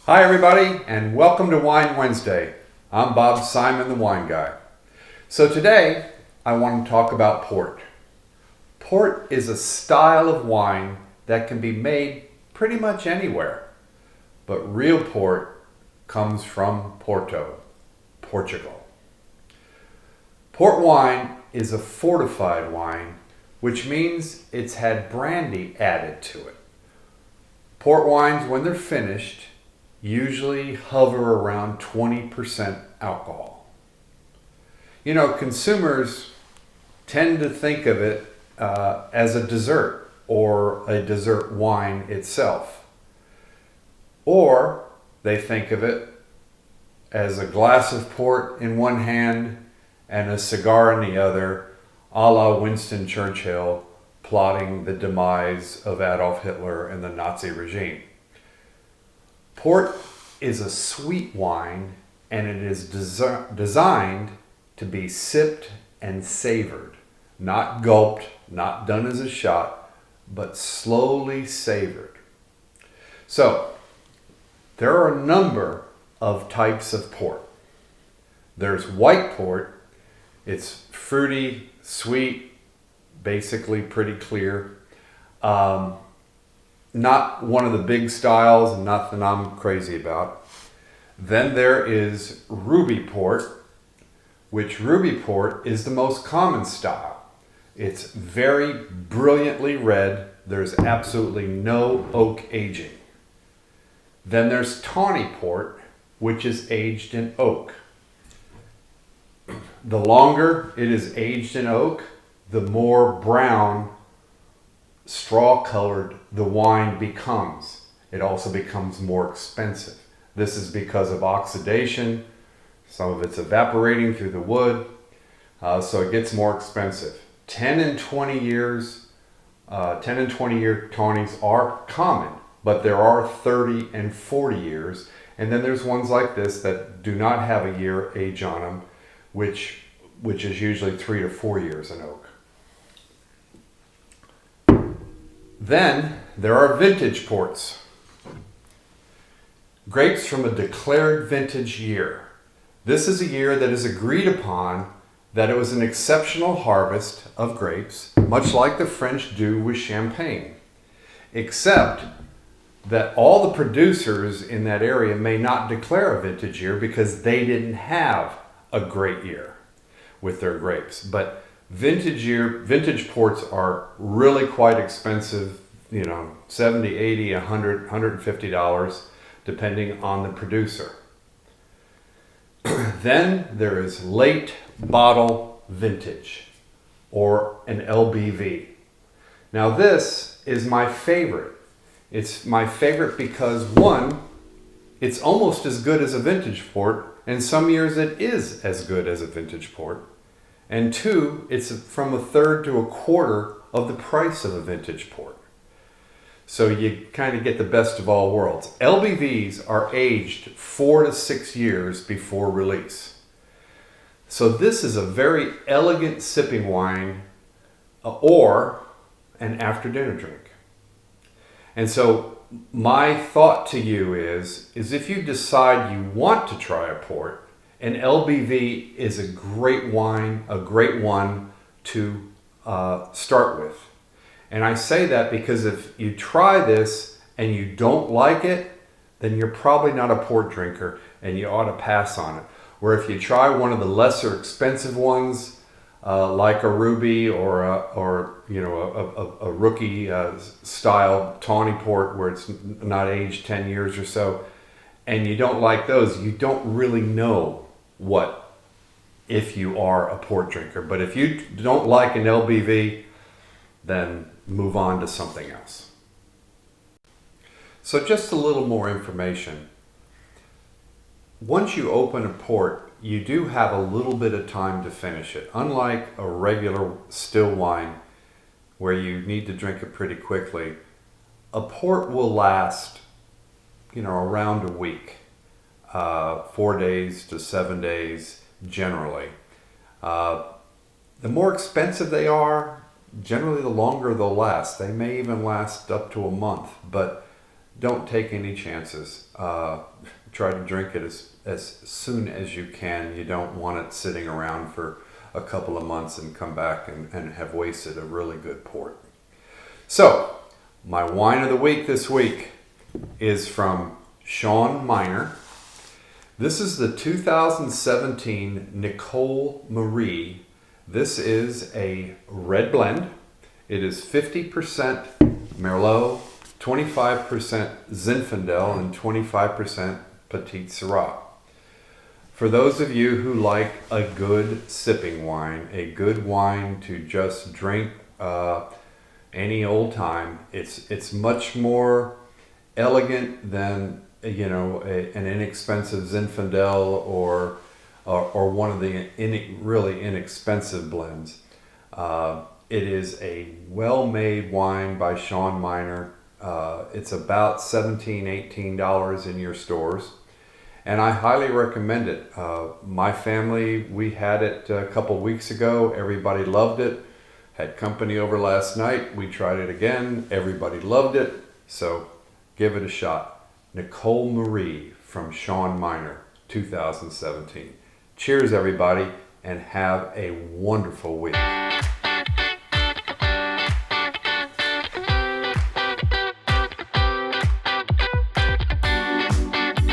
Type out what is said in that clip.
Hi everybody, and welcome to Wine Wednesday. I'm Bob Simon, the wine guy. So today I want to talk about port. Port is a style of wine that can be made pretty much anywhere, but real port comes from Porto, Portugal. Port wine is a fortified wine, which means it's had brandy added to it. Port wines, when they're finished, usually hover around 20% alcohol. You know, consumers tend to think of it as a dessert or a dessert wine itself. Or they think of it as a glass of port in one hand and a cigar in the other, a la Winston Churchill plotting the demise of Adolf Hitler and the Nazi regime. Port is a sweet wine, and it is designed to be sipped and savored, not gulped, not done as a shot, but slowly savored. So, there are a number of types of port. There's white port. It's fruity, sweet, basically pretty clear. Not one of the big styles, and nothing I'm crazy about. Then there is ruby port, which ruby port is the most common style. It's very brilliantly red. There's absolutely no oak aging. Then there's tawny port, which is aged in oak. The longer it is aged in oak, the more brown, straw-colored the wine becomes. It also becomes more expensive. This is because of oxidation. Some of it's evaporating through the wood, so it gets more expensive. 10 and 20 year tawnies are common, but there are 30 and 40 years. And then there's ones like this that do not have a year age on them, which is usually 3 to 4 years in oak. Then there are vintage ports. Grapes from a declared vintage year. This is a year that is agreed upon that it was an exceptional harvest of grapes, much like the French do with champagne, except that all the producers in that area may not declare a vintage year because they didn't have a great year with their grapes. But vintage ports are really quite expensive, you know, $70, $80, $100, $150, depending on the producer. Then there is late bottle vintage, or an LBV. Now this is my favorite. It's my favorite because one, it's almost as good as a vintage port, and some years it is as good as a vintage port. And two, it's from a third to a quarter of the price of a vintage port. So you kind of get the best of all worlds. LBVs are aged 4 to 6 years before release. So this is a very elegant sipping wine or an after dinner drink. And so my thought to you is if you decide you want to try a port, an LBV is a great wine, a great one to start with. And I say that because if you try this and you don't like it, then you're probably not a port drinker and you ought to pass on it. Where if you try one of the lesser expensive ones, like a ruby or a rookie style tawny port where it's not aged 10 years or so, and you don't like those, you don't really know if you are a port drinker. But if you don't like an LBV, then move on to something else. So just a little more information. Once you open a port, you do have a little bit of time to finish it. Unlike a regular still wine where you need to drink it pretty quickly, a port will last, around a week, 4 days to 7 days generally. The more expensive they are, generally the longer they'll last. They may even last up to a month, but don't take any chances. Try to drink it as soon as you can. You don't want it sitting around for a couple of months and come back and have wasted a really good port. So, my wine of the week this week is from Sean Miner. This is the 2017 Nicole Marie. This is a red blend. It is 50% Merlot, 25% Zinfandel, and 25% Petit Syrah. For those of you who like a good sipping wine, a good wine to just drink any old time, it's much more elegant than an inexpensive Zinfandel or one of the really inexpensive blends. It is a well-made wine by Sean Miner. It's about $17, $18 in your stores. And I highly recommend it. My family, we had it a couple weeks ago. Everybody loved it. Had company over last night. We tried it again. Everybody loved it. So give it a shot. Nicole Marie from Sean Miner, 2017. Cheers, everybody, and have a wonderful week.